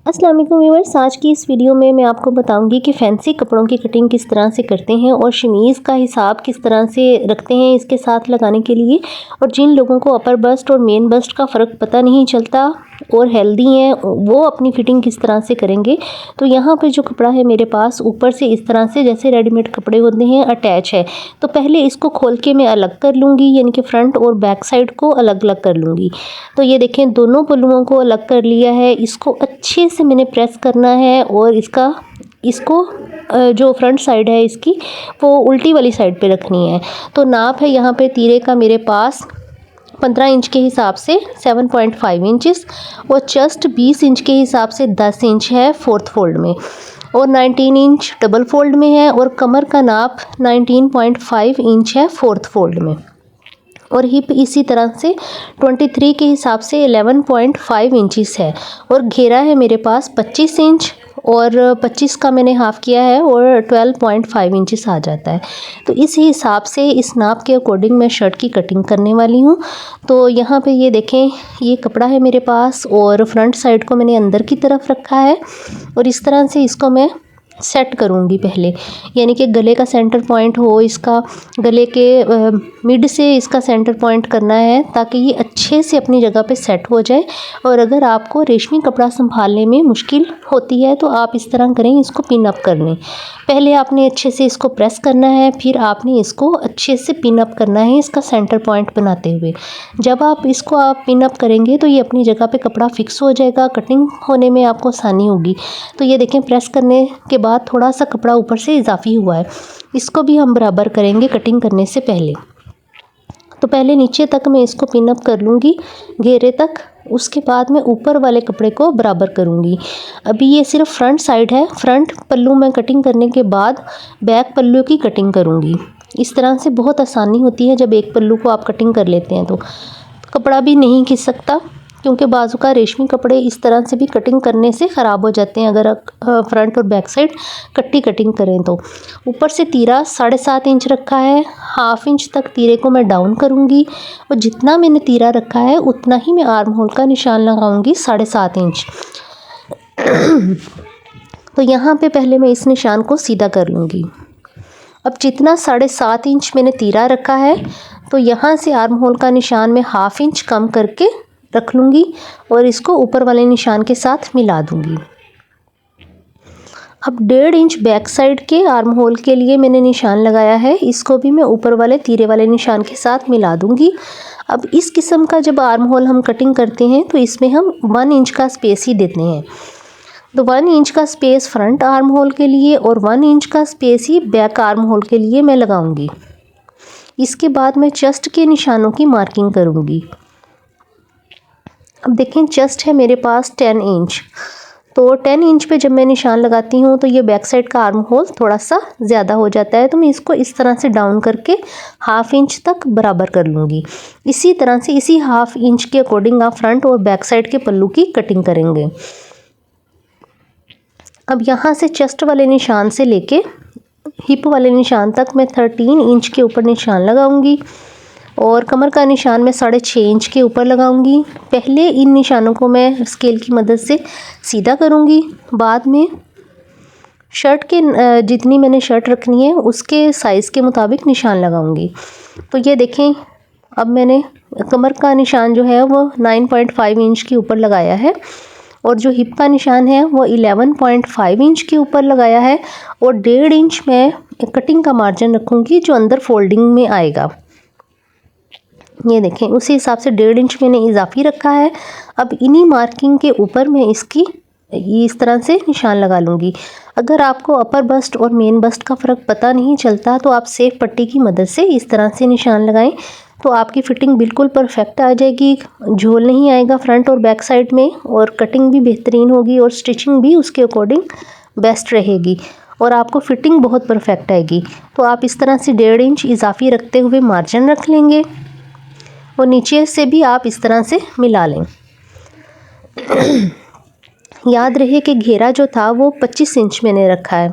अस्सलाम वालेकुम व्यूअर्स, आज की इस वीडियो में मैं आपको बताऊंगी कि फैंसी कपड़ों की कटिंग किस तरह से करते हैं और शमीज़ का हिसाब किस तरह से रखते हैं इसके साथ लगाने के लिए। और जिन लोगों को अपर बस्ट और मेन बस्ट का फ़र्क पता नहीं चलता और हेल्दी हैं वो अपनी फ़िटिंग किस तरह से करेंगे। तो यहाँ पे जो कपड़ा है मेरे पास ऊपर से इस तरह से जैसे रेडीमेड कपड़े होते हैं अटैच है। तो पहले इसको खोल के मैं अलग कर लूँगी, यानी कि फ़्रंट और बैक साइड को अलग अलग कर लूँगी। तो ये देखें, दोनों पल्लुओं को अलग कर लिया है। इसको अच्छे से मैंने प्रेस करना है और इसको जो फ्रंट साइड है इसकी वो उल्टी वाली साइड पे रखनी है। तो नाप है यहाँ पे तीरे का मेरे पास 15 इंच के हिसाब से 7.5 इंचेस और चेस्ट 20 इंच के हिसाब से 10 इंच है फोर्थ फोल्ड में और 19 इंच डबल फोल्ड में है और कमर का नाप 19.5 इंच है फोर्थ फोल्ड में और हिप इसी तरह से 23 के हिसाब से 11.5 इंचेस है और घेरा है मेरे पास 25 इंच और 25 का मैंने हाफ़ किया है और 12.5 इंचेस आ जाता है। तो इस हिसाब से इस नाप के अकॉर्डिंग मैं शर्ट की कटिंग करने वाली हूँ। तो यहाँ पे ये देखें, ये कपड़ा है मेरे पास और फ्रंट साइड को मैंने अंदर की तरफ रखा है और इस तरह से इसको मैं सेट करूँगी पहले, यानी कि गले का सेंटर पॉइंट हो इसका, गले के मिड से इसका सेंटर पॉइंट करना है ताकि ये अच्छे से अपनी जगह पे सेट हो जाए। और अगर आपको रेशमी कपड़ा संभालने में मुश्किल होती है तो आप इस तरह करें, इसको पिन अप कर लें। पहले आपने अच्छे से इसको प्रेस करना है, फिर आपने इसको अच्छे से पिन अप करना है इसका सेंटर पॉइंट बनाते हुए। जब आप पिन अप करेंगे तो ये अपनी जगह पे कपड़ा फिक्स हो जाएगा, कटिंग होने में आपको आसानी होगी। तो ये देखें, प्रेस करने के बाद थोड़ा सा कपड़ा ऊपर से इजाफी हुआ है, इसको भी हम बराबर करेंगे कटिंग करने से पहले। तो पहले नीचे तक मैं इसको पिन अप कर लूँगी घेरे तक, उसके बाद मैं ऊपर वाले कपड़े को बराबर करूँगी। अभी ये सिर्फ फ्रंट साइड है, फ्रंट पल्लू मैं कटिंग करने के बाद बैक पल्लू की कटिंग करूँगी। इस तरह से बहुत आसानी होती है जब एक पल्लू को आप कटिंग कर लेते हैं तो कपड़ा भी नहीं खिंच सकता, क्योंकि बाजू का रेशमी कपड़े इस तरह से भी कटिंग करने से ख़राब हो जाते हैं अगर फ्रंट और बैक साइड कट्टी कटिंग करें तो। ऊपर से तीरा 7.5 इंच रखा है, हाफ इंच तक तीरे को मैं डाउन करूंगी और जितना मैंने तीरा रखा है उतना ही मैं आर्म होल का निशान लगाऊंगी 7.5 इंच। तो यहाँ पे पहले मैं इस निशान को सीधा कर लूँगी। अब जितना 7.5 इंच मैंने तीरा रखा है तो यहाँ से आर्म होल का निशान मैं हाफ इंच कम करके रख लूँगी और इसको ऊपर वाले निशान के साथ मिला दूँगी। अब 1.5 इंच बैक साइड के आर्म होल के लिए मैंने निशान लगाया है, इसको भी मैं ऊपर वाले तीरे वाले निशान के साथ मिला दूँगी। अब इस किस्म का जब आर्म होल हम कटिंग करते हैं तो इसमें हम 1 इंच का स्पेस ही देते हैं। तो 1 इंच का स्पेस फ्रंट आर्म होल के लिए और 1 इंच का स्पेस ही बैक आर्म होल के लिए मैं लगाऊंगी। इसके बाद मैं चेस्ट के निशानों की मार्किंग करूंगी। अब देखें, चेस्ट है मेरे पास 10 इंच, तो 10 इंच पे जब मैं निशान लगाती हूँ तो ये बैक साइड का आर्म होल थोड़ा सा ज़्यादा हो जाता है, तो मैं इसको इस तरह से डाउन करके हाफ इंच तक बराबर कर लूँगी। इसी तरह से इसी हाफ इंच के अकॉर्डिंग आप फ्रंट और बैक साइड के पल्लू की कटिंग करेंगे। अब यहाँ से चेस्ट वाले निशान से लेके हिप वाले निशान तक मैं 13 इंच के ऊपर निशान लगाऊंगी और कमर का निशान मैं 6.5 इंच के ऊपर लगाऊंगी। पहले इन निशानों को मैं स्केल की मदद से सीधा करूंगी, बाद में शर्ट के जितनी मैंने शर्ट रखनी है उसके साइज़ के मुताबिक निशान लगाऊंगी। तो ये देखें, अब मैंने कमर का निशान जो है वो 9.5 इंच के ऊपर लगाया है और जो हिप का निशान है वो 11.5 इंच के ऊपर लगाया है और 1.5 इंच मैं कटिंग का मार्जिन रखूँगी जो अंदर फोल्डिंग में आएगा। ये देखें, उसी हिसाब से 1.5 इंच मैंने इजाफी रखा है। अब इन्हीं मार्किंग के ऊपर मैं इसकी इस तरह से निशान लगा लूँगी। अगर आपको अपर बस्ट और मेन बस्ट का फ़र्क पता नहीं चलता तो आप सेफ पट्टी की मदद से इस तरह से निशान लगाएं तो आपकी फ़िटिंग बिल्कुल परफेक्ट आ जाएगी, झोल नहीं आएगा फ्रंट और बैक साइड में और कटिंग भी बेहतरीन होगी और स्टिचिंग भी उसके अकॉर्डिंग बेस्ट रहेगी और आपको फ़िटिंग बहुत परफेक्ट आएगी। तो आप इस तरह से 1.5 इंच इजाफी रखते हुए मार्जिन रख लेंगे और नीचे से भी आप इस तरह से मिला लें। याद रहे कि घेरा जो था वो 25 इंच मैंने रखा है।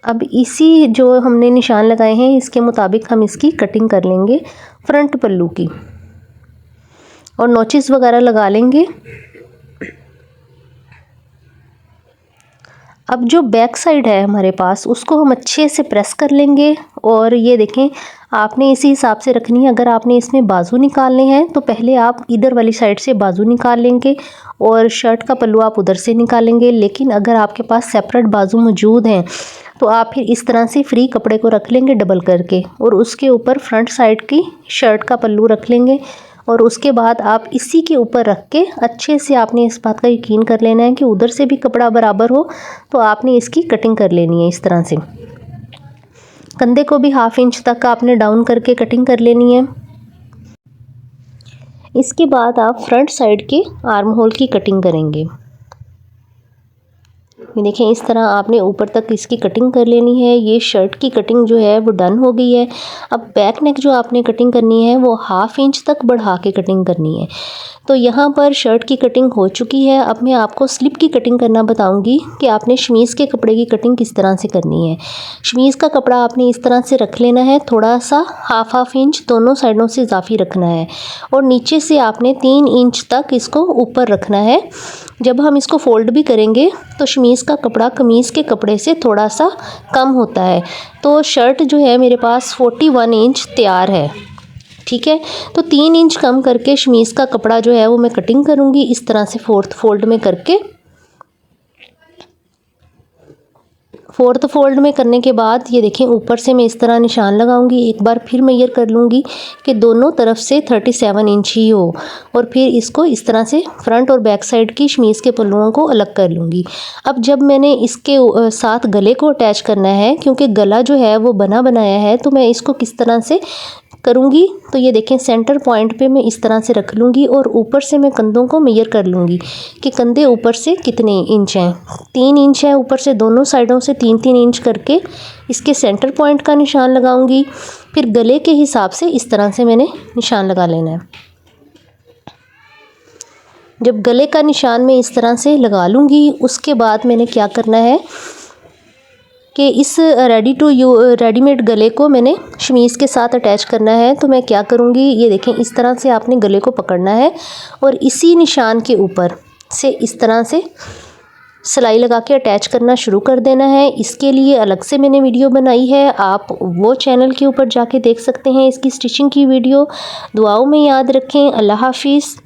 अब इसी जो हमने निशान लगाए हैं इसके मुताबिक हम इसकी कटिंग कर लेंगे फ्रंट पल्लू की और नोचेस वगैरह लगा लेंगे। अब जो बैक साइड है हमारे पास उसको हम अच्छे से प्रेस कर लेंगे और ये देखें आपने इसी हिसाब से रखनी है। अगर आपने इसमें बाजू निकालने हैं तो पहले आप इधर वाली साइड से बाजू निकाल लेंगे और शर्ट का पल्लू आप उधर से निकालेंगे। लेकिन अगर आपके पास सेपरेट बाजू मौजूद हैं तो आप फिर इस तरह से फ्री कपड़े को रख लेंगे डबल करके और उसके ऊपर फ्रंट साइड की शर्ट का पल्लू रख लेंगे और उसके बाद आप इसी के ऊपर रख के अच्छे से आपने इस बात का यकीन कर लेना है कि उधर से भी कपड़ा बराबर हो। तो आपने इसकी कटिंग कर लेनी है इस तरह से। कंधे को भी 1/2 इंच तक आपने डाउन करके कटिंग कर लेनी है। इसके बाद आप फ्रंट साइड के आर्म होल की कटिंग करेंगे। ये देखें इस तरह आपने ऊपर तक इसकी कटिंग कर लेनी है। ये शर्ट की कटिंग जो है वो डन हो गई है। अब बैक नेक जो आपने कटिंग करनी है वो 1/2 इंच तक बढ़ा के कटिंग करनी है। तो यहाँ पर शर्ट की कटिंग हो चुकी है। अब मैं आपको स्लिप की कटिंग करना बताऊंगी कि आपने शमीज़ के कपड़े की कटिंग किस तरह से करनी है। शमीज़ का कपड़ा आपने इस तरह से रख लेना है, थोड़ा सा 1/2 इंच दोनों साइडों से इजाफी रखना है और नीचे से आपने 3 इंच तक इसको ऊपर रखना है। जब हम इसको फोल्ड भी करेंगे तो शमीज़ का कपड़ा कमीज़ के कपड़े से थोड़ा सा कम होता है। तो शर्ट जो है मेरे पास 41 इंच तैयार है, ठीक है। तो 3 इंच कम करके शमीज़ का कपड़ा जो है वो मैं कटिंग करूँगी इस तरह से 4th फोल्ड में करके। 4th फोल्ड में करने के बाद ये देखें ऊपर से मैं इस तरह निशान लगाऊंगी। एक बार फिर मेजर कर लूँगी कि दोनों तरफ से 37 इंच ही हो और फिर इसको इस तरह से फ्रंट और बैक साइड की शमीज़ के पल्लुओं को अलग कर लूँगी। अब जब मैंने इसके साथ गले को अटैच करना है, क्योंकि गला जो है वो बना बनाया है, तो मैं इसको किस तरह से करूँगी तो ये देखें सेंटर पॉइंट पे मैं इस तरह से रख लूँगी और ऊपर से मैं कंधों को मेजर कर लूँगी कि कंधे ऊपर से कितने इंच हैं। 3 इंच है ऊपर से, दोनों साइडों से 3-3 इंच करके इसके सेंटर पॉइंट का निशान लगाऊंगी। फिर गले के हिसाब से इस तरह से मैंने निशान लगा लेना है। जब गले का निशान मैं इस तरह से लगा लूँगी उसके बाद मैंने क्या करना है कि इस रेडीमेड गले को मैंने शमीज़ के साथ अटैच करना है। तो मैं क्या करूँगी, ये देखें इस तरह से आपने गले को पकड़ना है और इसी निशान के ऊपर से इस तरह से सिलाई लगा के अटैच करना शुरू कर देना है। इसके लिए अलग से मैंने वीडियो बनाई है, आप वो चैनल के ऊपर जाके देख सकते हैं इसकी स्टिचिंग की वीडियो। दुआओं में याद रखें। अल्लाह हाफिज़।